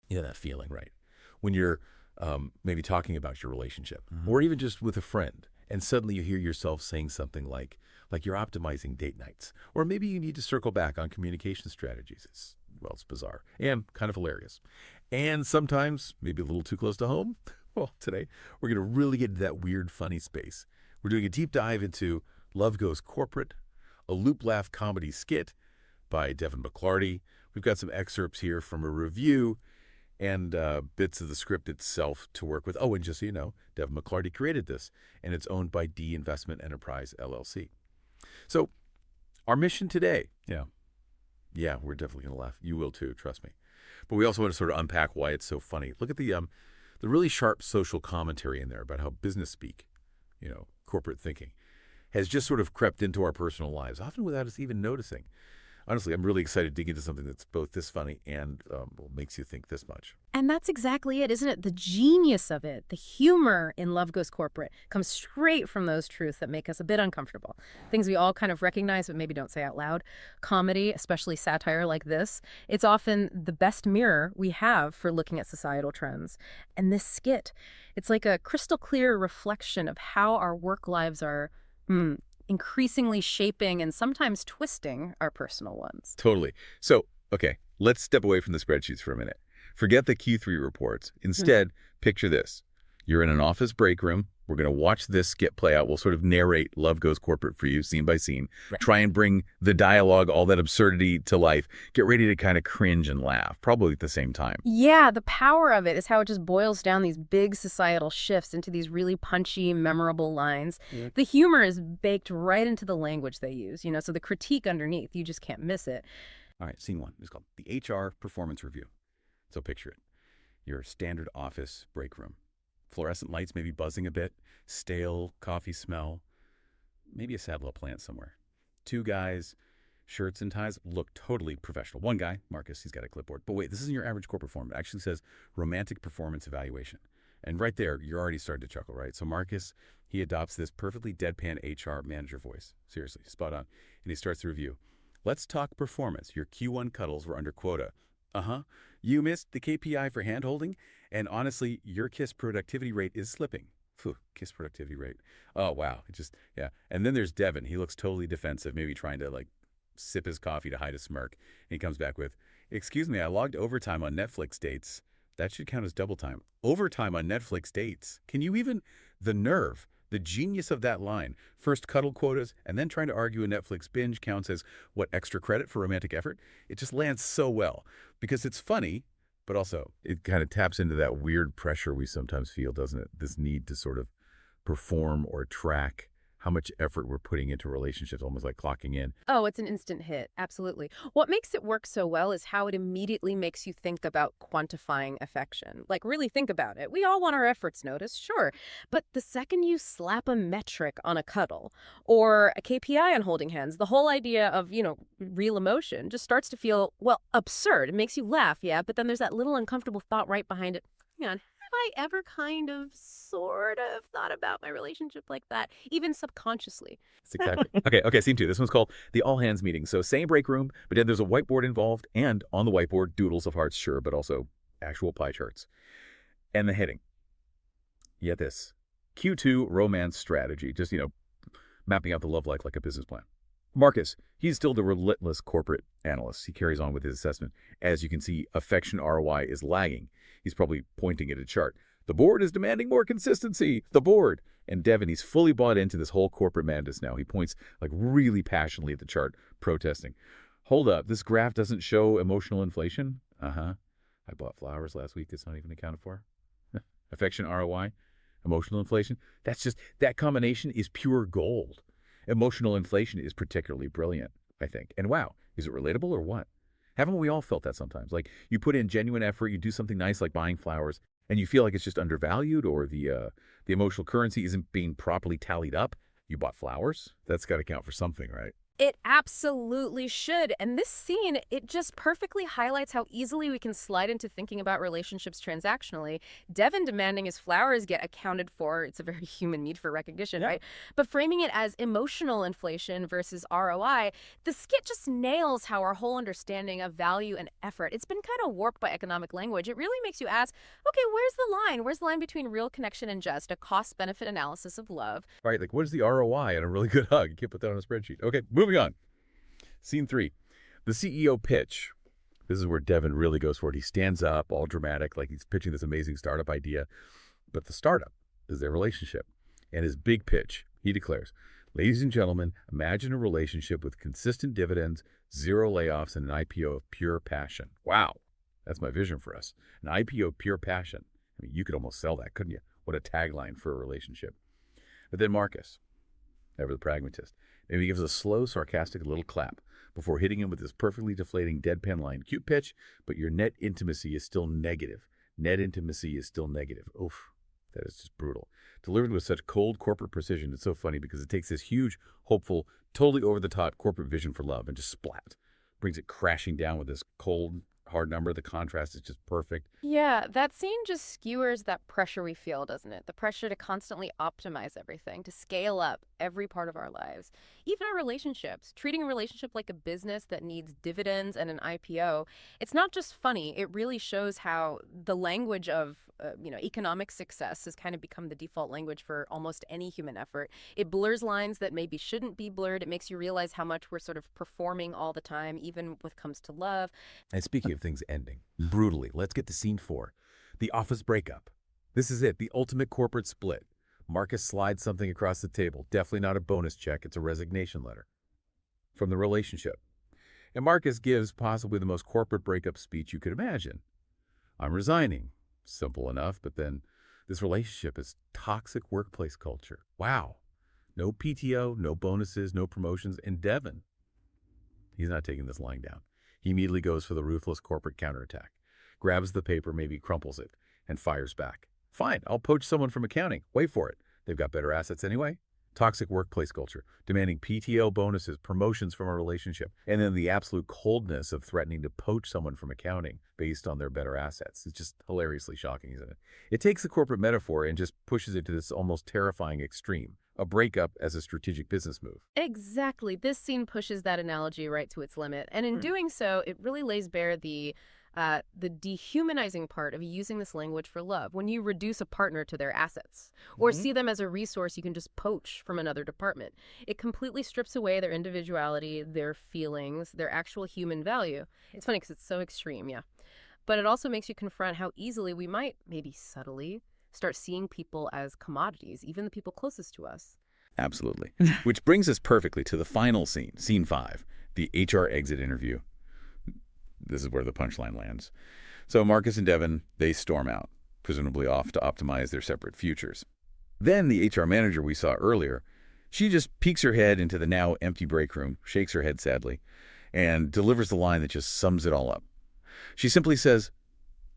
You know that feeling, right? When you're maybe talking about your relationship, Hmm. or even just with a friend, and suddenly you hear yourself saying something like you're optimizing date nights, or maybe you need to circle back on communication strategies. It's bizarre and kind of hilarious, and sometimes maybe a little too close to home. Well, today we're going to really get into that weird, funny space. We're doing a deep dive into Love Goes Corporate, a LoopLaugh comedy skit by Devon. We've got some excerpts here from a review and bits of the script itself to work with. Oh, and just so you know, Devon McClarty created this, and it's owned by D Investment Enterprise, LLC. So our mission today, yeah, we're definitely going to laugh. You will too, trust me. But we also want to sort of unpack why it's so funny. Look at the really sharp social commentary in there about how business speak, corporate thinking, has just sort of crept into our personal lives, often without us even noticing. Honestly, I'm really excited to dig into something that's both this funny and makes you think this much. And that's exactly it, isn't it? The genius of it, the humor in Love Goes Corporate, comes straight from those truths that make us a bit uncomfortable. Things we all kind of recognize but maybe don't say out loud. Comedy, especially satire like this, it's often the best mirror we have for looking at societal trends. And this skit, it's like a crystal clear reflection of how our work lives are increasingly shaping and sometimes twisting our personal ones. Totally. So, okay, let's step away from the spreadsheets for a minute. Forget the Q3 reports. Instead, picture this. You're in an office break room. We're going to watch this skit play out. We'll sort of narrate Love Goes Corporate for you, scene by scene. Right. Try and bring the dialogue, all that absurdity to life. Get ready to kind of cringe and laugh, probably at the same time. Yeah, the power of it is how it just boils down these big societal shifts into these really punchy, memorable lines. Yeah. The humor is baked right into the language they use, so the critique underneath, you just can't miss it. All right, scene one is called the HR performance review. So picture it. Your standard office break room. Fluorescent lights maybe buzzing a bit, stale coffee smell, maybe a sad little plant somewhere. Two guys, shirts and ties, look totally professional. One guy, Marcus, he's got a clipboard. But wait, this isn't your average corporate form. It actually says romantic performance evaluation. And right there, you're already starting to chuckle, right? So Marcus, he adopts this perfectly deadpan HR manager voice. Seriously, spot on. And he starts the review. Let's talk performance. Your Q1 cuddles were under quota. Uh-huh. You missed the KPI for handholding, and honestly, your KISS productivity rate is slipping. Phew, KISS productivity rate. Oh, wow. Yeah. And then there's Devon. He looks totally defensive, maybe trying to, sip his coffee to hide a smirk. And he comes back with, excuse me, I logged overtime on Netflix dates. That should count as double time. Overtime on Netflix dates. Can you even... The nerve, the genius of that line. First cuddle quotas, and then trying to argue a Netflix binge counts as, what, extra credit for romantic effort? It just lands so well. Because it's funny, but also it kind of taps into that weird pressure we sometimes feel, doesn't it? This need to sort of perform or track how much effort we're putting into relationships, almost like clocking in. Oh, it's an instant hit. Absolutely. What makes it work so well is how it immediately makes you think about quantifying affection. Like, really think about it. We all want our efforts noticed, sure. But the second you slap a metric on a cuddle or a KPI on holding hands, the whole idea of, real emotion just starts to feel, well, absurd. It makes you laugh, yeah, but then there's that little uncomfortable thought right behind it. Hang on. Have I ever kind of, sort of thought about my relationship like that, even subconsciously? That's exactly. Okay, scene two. This one's called the all hands meeting. So same break room, but then there's a whiteboard involved, and on the whiteboard, doodles of hearts, sure, but also actual pie charts. And the heading. Get this. Q2 romance strategy. Just, mapping out the love like a business plan. Marcus, he's still the relentless corporate analyst. He carries on with his assessment. As you can see, affection ROI is lagging. He's probably pointing at a chart. The board is demanding more consistency. The board. And Devon, he's fully bought into this whole corporate madness now. He points really passionately at the chart, protesting. Hold up, this graph doesn't show emotional inflation? Uh-huh. I bought flowers last week. It's not even accounted for. Affection ROI, emotional inflation. That combination is pure gold. Emotional inflation is particularly brilliant, I think. And wow, is it relatable or what? Haven't we all felt that sometimes? Like you put in genuine effort, you do something nice like buying flowers, and you feel like it's just undervalued or the emotional currency isn't being properly tallied up. You bought flowers? That's got to count for something, right? It absolutely should. And this scene, it just perfectly highlights how easily we can slide into thinking about relationships transactionally. Devon demanding his flowers get accounted for. It's a very human need for recognition, right? But framing it as emotional inflation versus ROI, the skit just nails how our whole understanding of value and effort, it's been kind of warped by economic language. It really makes you ask, okay, where's the line? Where's the line between real connection and just a cost-benefit analysis of love? Right, like what is the ROI on a really good hug? You can't put that on a spreadsheet. Okay, moving on. Scene 3, the CEO pitch. This is where Devon really goes for it. He stands up, all dramatic, like he's pitching this amazing startup idea. But the startup is their relationship. And his big pitch, he declares, ladies and gentlemen, imagine a relationship with consistent dividends, 0 layoffs, and an IPO of pure passion. Wow, that's my vision for us. An IPO of pure passion. I mean, you could almost sell that, couldn't you? What a tagline for a relationship. But then Marcus, ever the pragmatist, maybe gives a slow, sarcastic little clap before hitting him with this perfectly deflating deadpan line. Cute pitch, but your net intimacy is still negative. Net intimacy is still negative. Oof, that is just brutal. Delivered with such cold corporate precision, it's so funny because it takes this huge, hopeful, totally over-the-top corporate vision for love and just splat. Brings it crashing down with this cold, hard number. The contrast is just perfect. Yeah, that scene just skewers that pressure we feel, doesn't it? The pressure to constantly optimize everything, to scale up every part of our lives. Even our relationships. Treating a relationship like a business that needs dividends and an IPO. It's not just funny. It really shows how the language of economic success has kind of become the default language for almost any human effort. It blurs lines that maybe shouldn't be blurred. It makes you realize how much we're sort of performing all the time, even when it comes to love. And speaking of things ending brutally, let's get to scene 4, the office breakup. This is it, the ultimate corporate split. Marcus slides something across the table. Definitely not a bonus check. It's a resignation letter from the relationship. And Marcus gives possibly the most corporate breakup speech you could imagine. I'm resigning. Simple enough, but then this relationship is toxic workplace culture. Wow. No PTO, no bonuses, no promotions. And Devon, he's not taking this lying down. He immediately goes for the ruthless corporate counterattack, grabs the paper, maybe crumples it, and fires back. Fine, I'll poach someone from accounting. Wait for it. They've got better assets anyway. Toxic workplace culture, demanding PTO bonuses, promotions from a relationship, and then the absolute coldness of threatening to poach someone from accounting based on their better assets. It's just hilariously shocking, isn't it? It takes the corporate metaphor and just pushes it to this almost terrifying extreme. A breakup as a strategic business move. Exactly. This scene pushes that analogy right to its limit. And in doing so, it really lays bare the dehumanizing part of using this language for love. When you reduce a partner to their assets or see them as a resource you can just poach from another department, it completely strips away their individuality, their feelings, their actual human value. It's funny because it's so extreme, yeah. But it also makes you confront how easily we might, maybe subtly, start seeing people as commodities, even the people closest to us. Absolutely. Which brings us perfectly to the final scene, scene 5, the HR exit interview. This is where the punchline lands. So Marcus and Devon, they storm out, presumably off to optimize their separate futures. Then the HR manager we saw earlier, she just peeks her head into the now empty break room, shakes her head sadly, and delivers the line that just sums it all up. She simply says,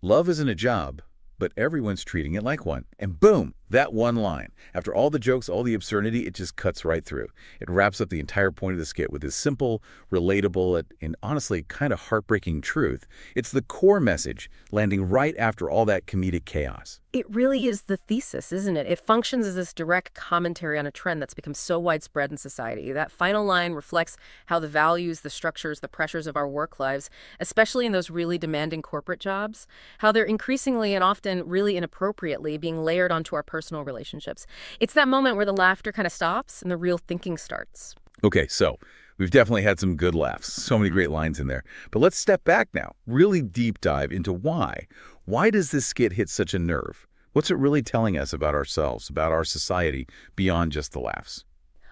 love isn't a job, but everyone's treating it like one. And boom, that one line. After all the jokes, all the absurdity, it just cuts right through. It wraps up the entire point of the skit with this simple, relatable, and honestly kind of heartbreaking truth. It's the core message landing right after all that comedic chaos. It really is the thesis, isn't it? It functions as this direct commentary on a trend that's become so widespread in society. That final line reflects how the values, the structures, the pressures of our work lives, especially in those really demanding corporate jobs, how they're increasingly and often really inappropriately being layered onto our personal relationships. It's that moment where the laughter kind of stops and the real thinking starts. Okay, so we've definitely had some good laughs. So many great lines in there. But let's step back now. Really deep dive into why. Why does this skit hit such a nerve? What's it really telling us about ourselves, about our society, beyond just the laughs?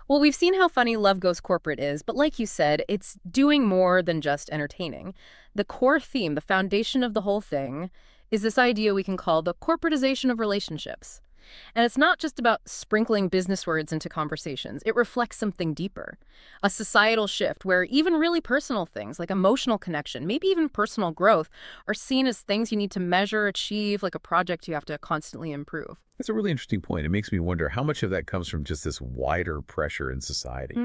Well, we've seen how funny Love Goes Corporate is, but like you said, it's doing more than just entertaining. The core theme, the foundation of the whole thing, is this idea we can call the corporatization of relationships. And it's not just about sprinkling business words into conversations. It reflects something deeper, a societal shift where even really personal things like emotional connection, maybe even personal growth, are seen as things you need to measure, achieve, like a project you have to constantly improve. That's a really interesting point. It makes me wonder how much of that comes from just this wider pressure in society.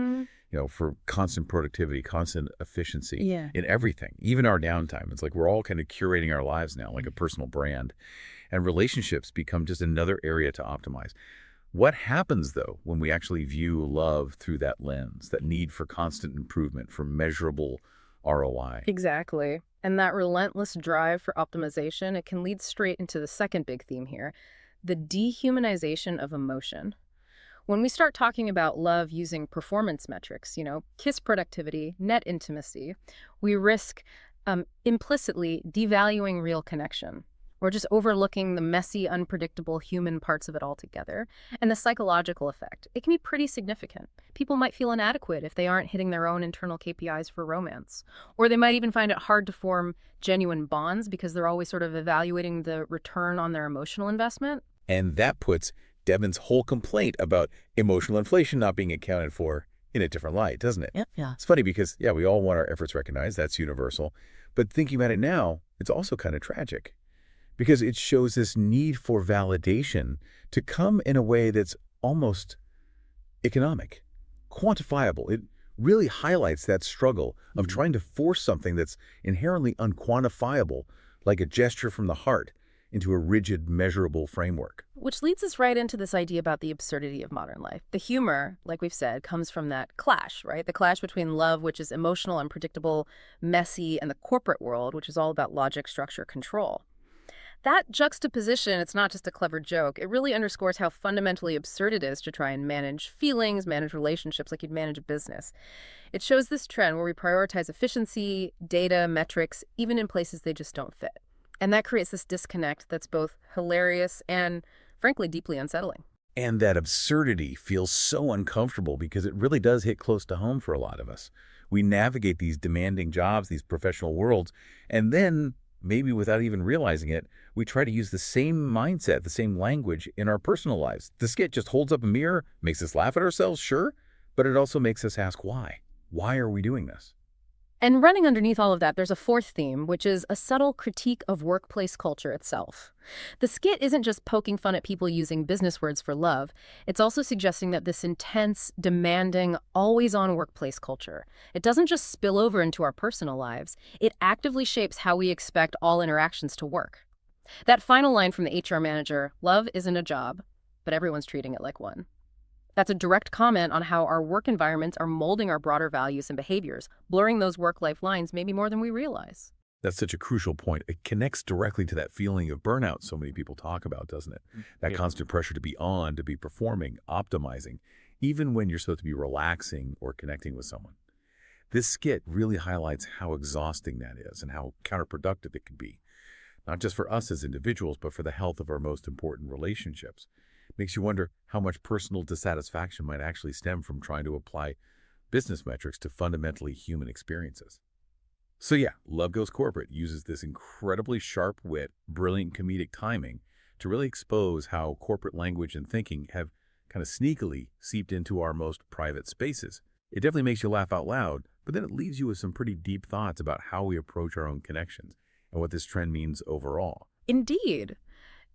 for constant productivity, constant efficiency Yeah. in everything, even our downtime. It's like we're all kind of curating our lives now, like a personal brand. And relationships become just another area to optimize. What happens, though, when we actually view love through that lens, that need for constant improvement, for measurable ROI? Exactly. And that relentless drive for optimization, it can lead straight into the second big theme here, the dehumanization of emotion. When we start talking about love using performance metrics, kiss productivity, net intimacy, we risk implicitly devaluing real connection. Or just overlooking the messy, unpredictable human parts of it altogether. And the psychological effect, it can be pretty significant. People might feel inadequate if they aren't hitting their own internal KPIs for romance. Or they might even find it hard to form genuine bonds because they're always sort of evaluating the return on their emotional investment. And that puts Devon's whole complaint about emotional inflation not being accounted for in a different light, doesn't it? Yep, yeah. It's funny because, we all want our efforts recognized. That's universal. But thinking about it now, it's also kind of tragic, because it shows this need for validation to come in a way that's almost economic, quantifiable. It really highlights that struggle of trying to force something that's inherently unquantifiable, like a gesture from the heart, into a rigid, measurable framework. Which leads us right into this idea about the absurdity of modern life. The humor, like we've said, comes from that clash, right? The clash between love, which is emotional, unpredictable, messy, and the corporate world, which is all about logic, structure, control. That juxtaposition, it's not just a clever joke. It really underscores how fundamentally absurd it is to try and manage feelings, manage relationships like you'd manage a business. It shows this trend where we prioritize efficiency, data, metrics, even in places they just don't fit. And that creates this disconnect that's both hilarious and, frankly, deeply unsettling. And that absurdity feels so uncomfortable because it really does hit close to home for a lot of us. We navigate these demanding jobs, these professional worlds, and then, maybe without even realizing it, we try to use the same mindset, the same language in our personal lives. The skit just holds up a mirror, makes us laugh at ourselves, sure, but it also makes us ask why. Why are we doing this? And running underneath all of that, there's a fourth theme, which is a subtle critique of workplace culture itself. The skit isn't just poking fun at people using business words for love. It's also suggesting that this intense, demanding, always-on workplace culture, it doesn't just spill over into our personal lives. It actively shapes how we expect all interactions to work. That final line from the HR manager, love isn't a job, but everyone's treating it like one. That's a direct comment on how our work environments are molding our broader values and behaviors, blurring those work-life lines maybe more than we realize. That's such a crucial point. It connects directly to that feeling of burnout so many people talk about, doesn't it? That constant pressure to be on, to be performing, optimizing, even when you're supposed to be relaxing or connecting with someone. This skit really highlights how exhausting that is and how counterproductive it can be, not just for us as individuals, but for the health of our most important relationships. It makes you wonder how much personal dissatisfaction might actually stem from trying to apply business metrics to fundamentally human experiences. So Love Goes Corporate uses this incredibly sharp wit, brilliant comedic timing to really expose how corporate language and thinking have kind of sneakily seeped into our most private spaces. It definitely makes you laugh out loud, but then it leaves you with some pretty deep thoughts about how we approach our own connections and what this trend means overall. Indeed.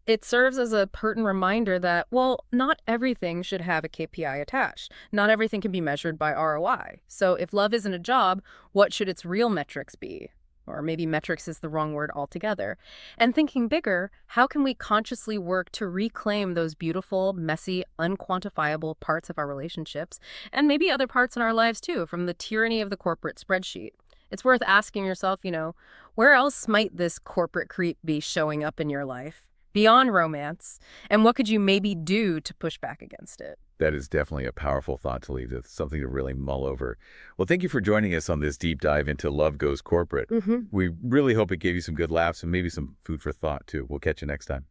It serves as a pertinent reminder that, not everything should have a KPI attached. Not everything can be measured by ROI. So if love isn't a job, what should its real metrics be? Or maybe metrics is the wrong word altogether. And thinking bigger, how can we consciously work to reclaim those beautiful, messy, unquantifiable parts of our relationships, and maybe other parts in our lives too, from the tyranny of the corporate spreadsheet? It's worth asking yourself, where else might this corporate creep be showing up in your life? Beyond romance, and what could you maybe do to push back against it? That is definitely a powerful thought to leave. It's something to really mull over. Well, thank you for joining us on this deep dive into Love Goes Corporate. We really hope it gave you some good laughs and maybe some food for thought, too. We'll catch you next time.